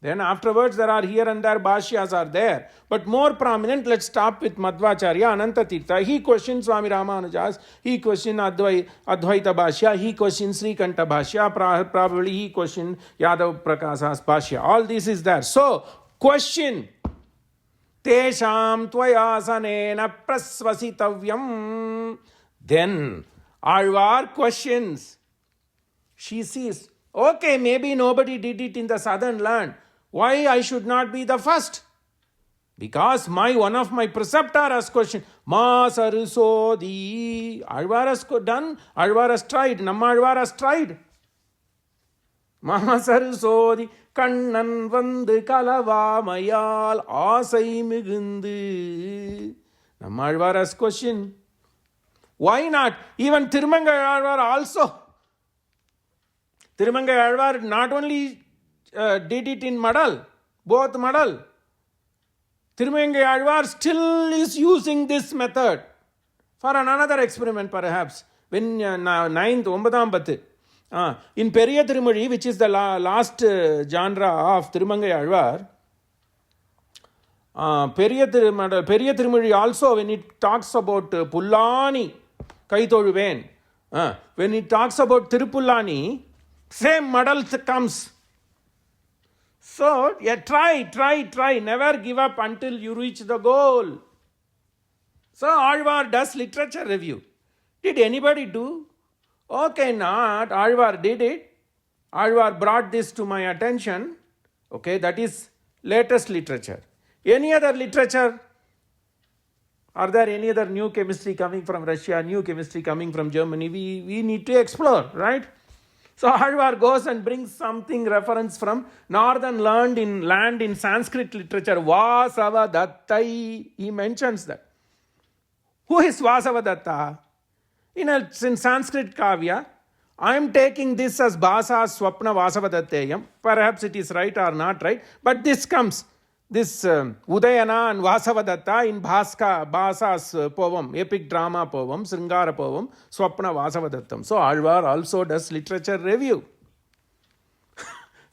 Then afterwards, there are here and there Bhashyas are there. But more prominent, let's stop with Madhvacharya, Ananta Tirtha. He questions Swami Ramanujas. He questions Advaita Bhashya. He questions Sri Kanta Bhashya. Probably he questioned Yadav Prakasa's Bhashya. All this is there. So, question. tesham tvayasanena prasvasitavyam. Then Alvar questions. She sees, okay, maybe nobody did it in the southern land. Why I should not be the first? Because one of my preceptor has questioned. Ma sarusodi. Alvar has done. Alvar has tried. Namma Alvar has tried. Ma sarusodi. Kannan vandu kalavamayal asai migundu. Namma Alvar has questioned. Why not? Even Tirumangai Alvar also. Tirumangai Alvar not only did it in Madal, both Madal. Tirumangai Alvar still is using this method for another experiment perhaps. When 9th, 9th Pathu. In Periya Tirumazhi, which is the last genre of Tirumangai Alvar, Periya Tirumazhi also, when it talks about Pullani, Kaitoluven, when it talks about Tirupullani, same model comes. So, try, never give up until you reach the goal. So, Alvar does literature review. Did anybody do? Okay, not. Alvar did it. Alvar brought this to my attention. Okay, that is latest literature. Any other literature? Are there any other new chemistry coming from Russia, new chemistry coming from Germany? We need to explore, right? So Alvar goes and brings something reference from northern land in Sanskrit literature. Vasavadatta. He mentions that. Who is Vasavadatta? In Sanskrit Kavya, I am taking this as Bhasa Swapna Vasavadatteyam. Perhaps it is right or not right, but this comes. This Udayana and Vasavadatta in Bhasa's poem, epic drama poem, Sringara poem, Swapna Vasavadattam. So Alvar also does literature review.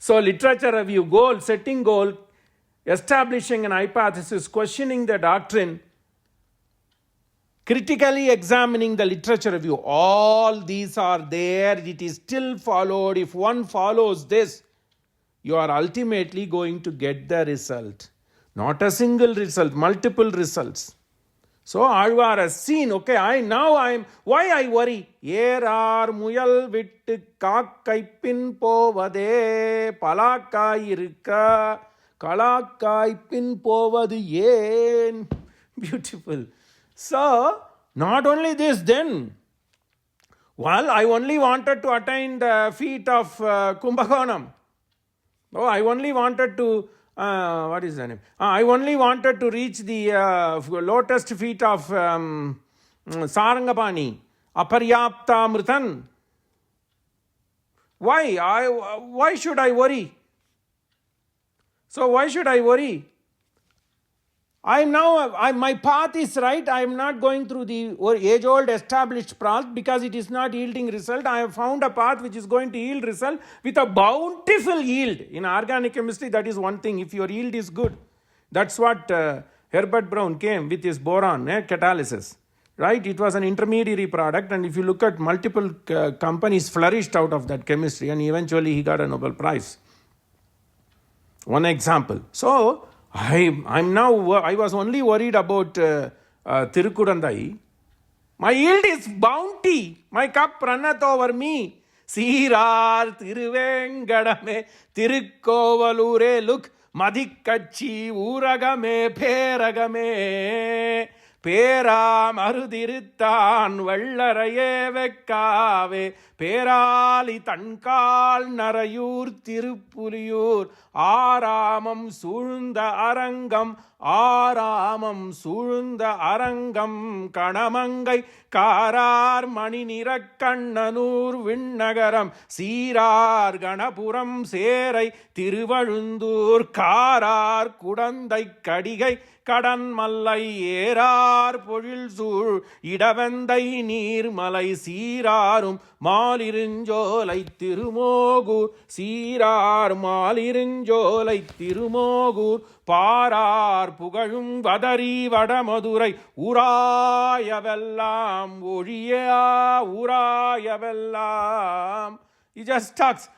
So literature review, goal, setting goal, establishing an hypothesis, questioning the doctrine, critically examining the literature review. All these are there. It is still followed. If one follows this, you are ultimately going to get the result. Not a single result, multiple results. So Alvar has seen, okay, why I worry? Yerar muyal vittu kaakaipin povade palakkai irukka kalakkaipin povadu yen. Beautiful. So, not only this then, I only wanted to attain the feat of Kumbakonam. I only wanted to, what is the name? I only wanted to reach the lotus feet of Sarangapani, Aparyapta Mritan. Why should I worry? So why should I worry? My path is right. I am not going through the age-old established path because it is not yielding result. I have found a path which is going to yield result with a bountiful yield. In organic chemistry, that is one thing. If your yield is good, that's what Herbert Brown came with his boron catalysis. Right? It was an intermediary product, and if you look at multiple companies flourished out of that chemistry, and eventually he got a Nobel Prize. One example. So, I was only worried about Tirukudandai. My yield is bounty. My cup runneth over me. Siirar Tiruvengadame Tirukkovalure look Madhikkachi Uragame Peragame Pera Marudirittan Vallaraye Vekkave Perali Tankal Narayur Tirupuliyur Aramam Surunda Arangam Kanamangai Karar Mani Nirakannanur Vinnagaram Sirar Ganapuram Serai Tiruvalundur Karar Kudandai Kadigai Kadan Malai Erar Polil Sur Idavandai Nir Malai Sirarum Malirinjolai Tirumogur Sirar Malirinjolai Tirumogur Parar Pugalum Vadari Vadamadurai Urayavellam Uriya Urayavellam. He just talks.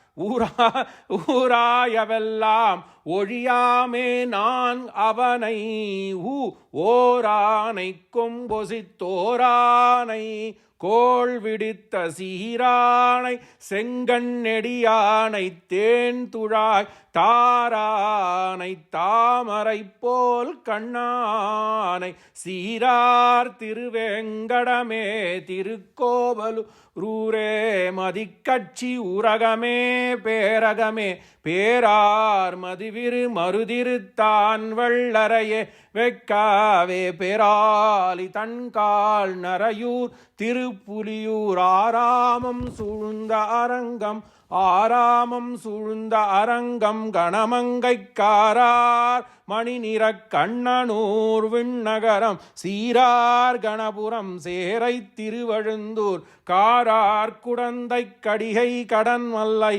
ஊராயவெல்லாம் ஒழியாமே நான் அவனை ஓரானை கொம்பொசித்தோரானை கோள் விடுத்த சீரானை செங்கண்ணெடியானை தேன் துழாய் தாரானை தாமரை போல் கண்ணானை சீரார் திருவேங்கடமே திருக்கோவலு ரூரே மதிக்கட்சி உரகமே பேரகமே பேரார் மதிவிரு மருதிருத்தான் வள்ளரையே வெக்காவே பேராலி தன்கால் நரையூர் திருப்புலியூர் ஆராமம் சூழ்ந்த அரங்கம் ஆராமம் சூழ்ந்த அரங்கம் கணமங்கைக்காரார் மணி நிற கண்ணனூர் விண்ணகரம் சீரார் கணபுரம் சேரை திருவழுந்தூர் காரார் குடந்தை கடிகை கடன் மல்லை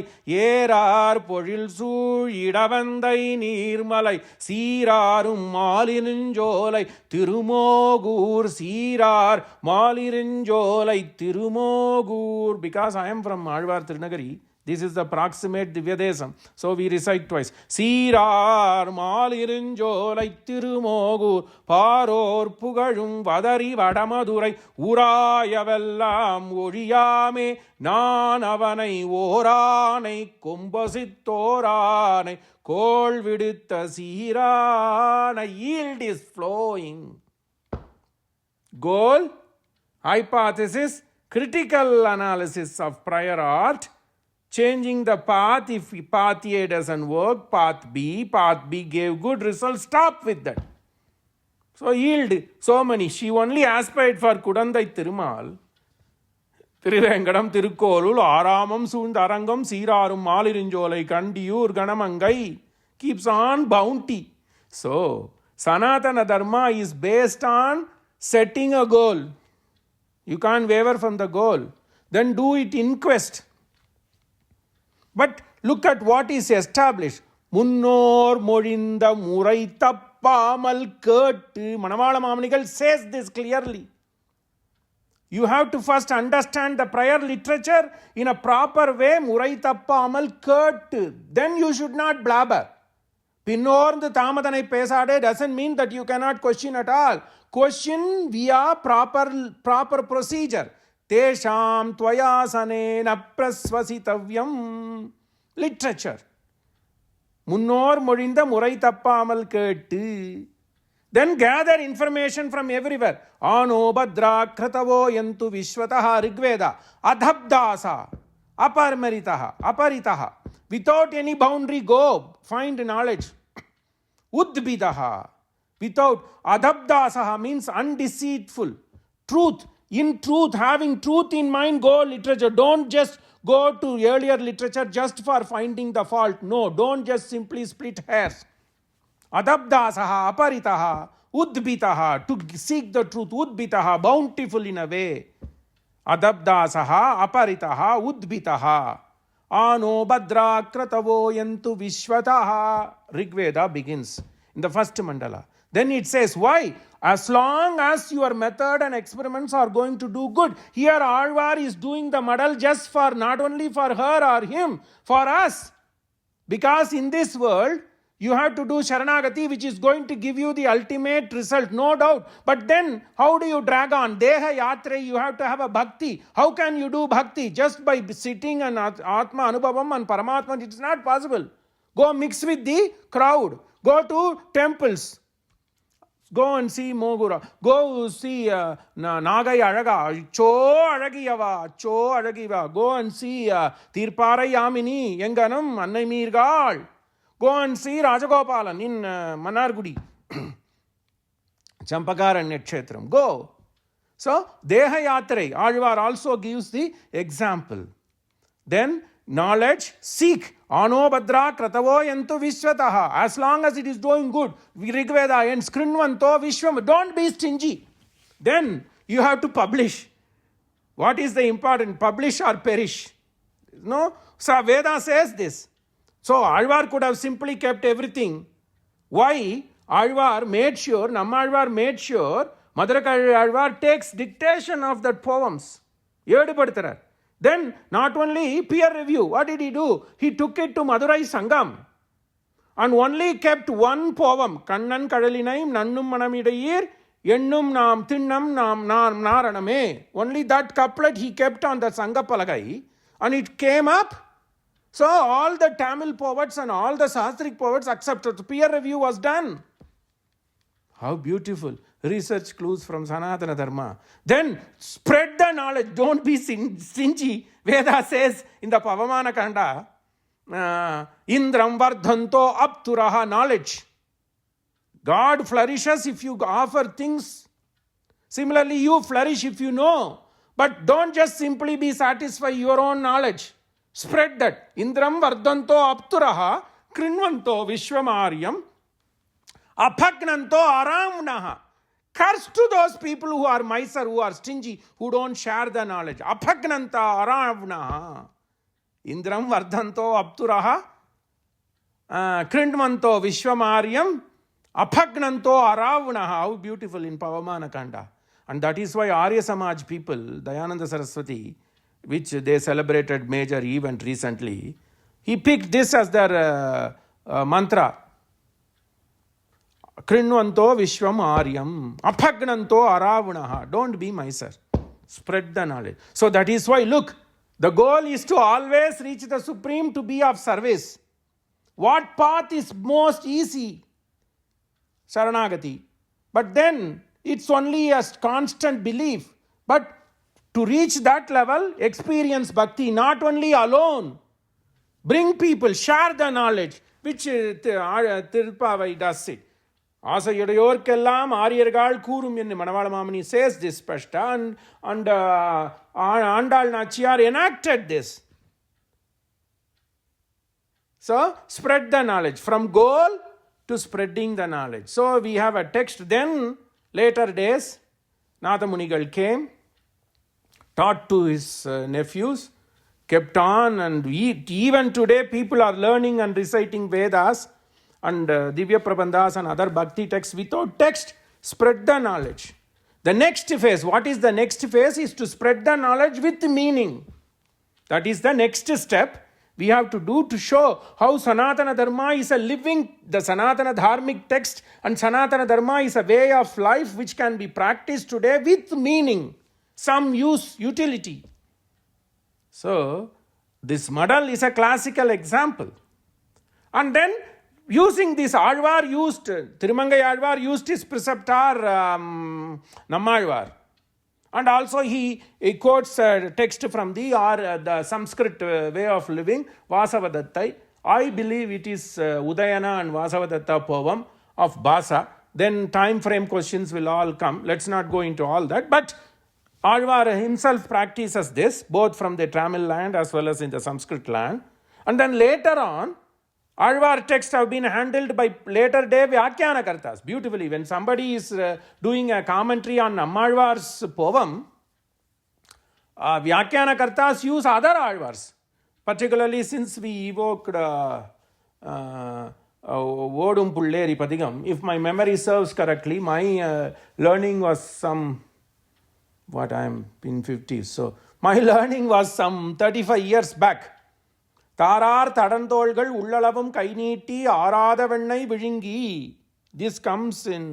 ஏரார் பொழில் சூழ் இடவந்தை நீர்மலை சீராரும் மாலிருஞ்சோலை திருமோகூர் சீரார் Maliruncholai Thirumogur. Because I am from Alvar Tirunagari, this is the proximate Divyadesam. So we recite twice. சீரார் மாலிருஞ்சோலை திருமோகூர் பாரோர் புகழும் வதரி வடமதுரை உராயவெல்லாம் ஒழியாமே நான் அவனை ஓரானை கொம்பசித்தோரானை கோள் விடுத்த சீரானை. Yield is flowing. Goal, hypothesis, critical analysis of prior art, changing the path. If path A doesn't work, path B gave good results, stop with that. So yield so many. She only aspired for Kudandai Thirumal, Thiruvengadam, Thirukolul, Aramam, Sundarangam, Sirarum, Malirinjolai, Kandiyur, Ganamangai, keeps on bounty. So Sanatana Dharma is based on setting a goal. You can't waver from the goal. Then do it in quest. But look at what is established. Munnor Morinda Murai Tappamal Kettu. Manavala Mamanigal says this clearly. You have to first understand the prior literature in a proper way. Murai Tappamal Kettu. Then you should not blabber. Pinnornd Thamadhanai Pesade doesn't mean that you cannot question at all. Question via proper procedure. Tesham tvayasanena prasvasitavyam. Literature. Munnor morinda murai tappamal kettu. Then gather information from everywhere. Ano badra kratavo yantu vishwataha Rigveda. Adhabdasa. Aparitaha. Without any boundary, go find knowledge. Udbidaha. Without adhabdasaha means undeceitful. Truth. In truth, having truth in mind, go literature. Don't just go to earlier literature just for finding the fault. No, don't just simply split hairs. Adhabdasaha, aparitaha, udbitaha, to seek the truth. Udbitaha, bountiful in a way. Adhabdasaha, aparitaha, udbitaha. Ano badra kratavo yantu vishwataha. Rigveda begins in the first mandala. Then it says, why? As long as your method and experiments are going to do good. Here Alvar is doing the medal just for, not only for her or him, for us. Because in this world, you have to do Sharanagati, which is going to give you the ultimate result, no doubt. But then, how do you drag on? Deha Yatre, you have to have a bhakti. How can you do bhakti? Just by sitting and Atma Anubhavam and Paramatma, it is not possible. Go mix with the crowd. Go to temples. Go and see Mogura. Go see Nagai Araga. Cho Aragiva. Go and see Tirparai Yamini, Yenganam, Annai Mirgal. Go and see Rajagopalan in Manargudi. Champakaran Kshetram. Go. So, Deha Yatre, Alvar also gives the example. Then, knowledge, seek. Ano Badra Kratavo Yantu Vishwataha. As long as it is doing good, Rigveda and Skrinvanto Vishwam. Don't be stingy. Then you have to publish. What is the important? Publish or perish. No? So Veda says this. So Alvar could have simply kept everything. Why? Alvar made sure, Nammalvar made sure, Madhuraka Alvar takes dictation of the poems. Then not only peer review, what did he do? He took it to Madurai Sangam and only kept one poem, Kannan Kadalinaim Nannum Manamidayir Yennum Nam Thinnam Nam Naraname. Only that couplet he kept on the Sangha Palagai, and it came up. So all the Tamil poets and all the Sastric poets accepted. The peer review was done. How beautiful. Research clues from Sanatana Dharma. Then spread the knowledge. Don't be stingy. Veda says in the Pavamana Kanda, Indram Vardhanto Apturaha, knowledge. God flourishes if you offer things. Similarly, you flourish if you know. But don't just simply be satisfied your own knowledge. Spread that. Indram Vardhanto Apturaha Krinvanto Vishwamaryam Apagnanto Aramnaha. Curse to those people who are miser, who are stingy, who don't share the knowledge. Apagnanta aravnaha. Indram vardhanto apturaha. Krindmanto vishwamaryam. Apagnanto aravnaha. How beautiful in Pavamana Kanda. And that is why Arya Samaj people, Dayananda Saraswati, which they celebrated major event recently, he picked this as their mantra. Krinvanto Vishwam Aryam. Apagnanto Aravunaha. Don't be miser. Spread the knowledge. So that is why, look, the goal is to always reach the Supreme, to be of service. What path is most easy? Saranagati. But then it's only a constant belief. But to reach that level, experience bhakti, not only alone. Bring people, share the knowledge, which Tirupavai does it. ஆசையுடையோர்க்கெல்லாம் ஆரியர்கள் கூறும் என்று மணவாள மாமணி says this Pashta, and Andal Nachiyar enacted this. So spread the knowledge, from goal to spreading the knowledge. So we have a text. Then later days Nathamunigal came, taught to his nephews, kept on, and even today people are learning and reciting Vedas and Divya Prabandhas and other bhakti texts without text. Spread the knowledge. The next phase, what is the next phase? Is to spread the knowledge with meaning. That is the next step we have to do to show how Sanatana Dharma is a living, the Sanatana Dharmic text, and Sanatana Dharma is a way of life which can be practiced today with meaning, some utility. So this model is a classical example. And then using this, Tirumangai Alvar used his preceptor Nammalvar. And also he quotes a text from the Sanskrit way of living, Vasavadattai. I believe it is Udayana and Vasavadatta poem of Basa. Then time frame questions will all come. Let's not go into all that. But Alvar himself practices this, both from the Tamil land as well as in the Sanskrit land. And then later on, Alvar texts have been handled by later day Vyakyana Kartas beautifully. When somebody is doing a commentary on Nammalvar's poem, Vyakyana Kartas use other Alvars. Particularly since we evoked Vodum Pulleri Padigam. If my memory serves correctly, my learning was some, I am in 50s. So my learning was some 35 years back. தாரார் தடந்தோள்கள் உள்ளளவும் கை நீட்டி ஆராத வெண்ணெய் விழுங்கி. This comes in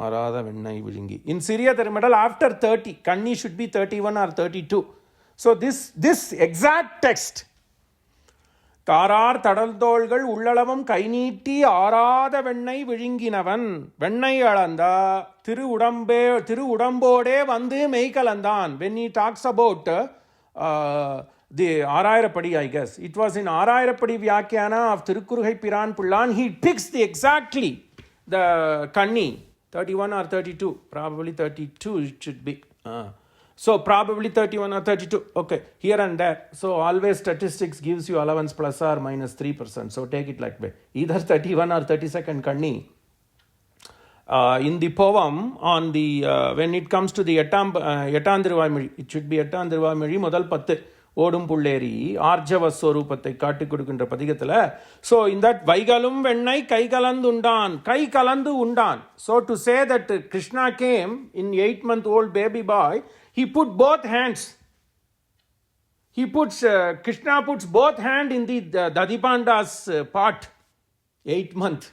ஆராத வெண்ணெய் விழுங்கி. In Syria Thirumadal after 30, Kanni should be 31 or 32. So this exact text, தாரார் தடந்தோள்கள் உள்ளளவும் கை நீட்டி ஆராத வெண்ணெய் விழுங்கினவன் வெண்ணெய் அளந்தா திரு உடம்போடே வந்து மெய்கலந்தான். When he talks about the Arairapadi, I guess. It was in Arairapadi Vyakyana of Tirukurugai Piran Pullan. He picks exactly the Kanni, 31 or 32. Probably 32 it should be. So probably 31 or 32. Okay, here and there. So always statistics gives you allowance plus or minus 3%. So take it like that. Either 31 or 32nd Kanni. In the poem on the, when it comes to the Etandiruvamizhi, it should be Etandiruvamizhi Modal Pattu. ஓடும் புள்ளேரி ஆர்ஜவ ஸ்வரூபத்தை காட்டிக் கொடுக்கின்ற பதிகத்தில். So in that வைகலும் வெண்ணெய் கை கலந்து உண்டான். So to say that Krishna came in 8-month-old baby boy, he put both hands he puts, Krishna puts both hand in the Dadipanda's pot, 8 month.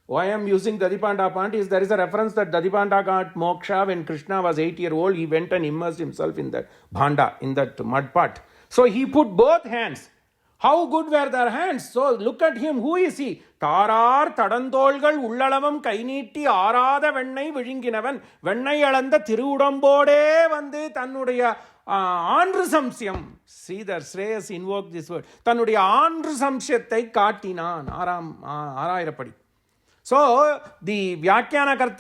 Why I am using Dadipanda pot is there is a reference that Dadipanda got moksha when Krishna was 8-year-old. He went and immersed himself in that bhanda, in that mud pot. So he put both hands. How good were their hands? So look at him. Who is he? Tarar Tadandolgal Ullalavam Kainiti Arada Venai Vizhinginavan Venai Alanda Tirudambode Vande Tanudia Andru Samsyam. See the Shreyas invoke this word. Tanudia Andru Samsyatai Katinan Arairapadi. So, the Vyakhyanakarta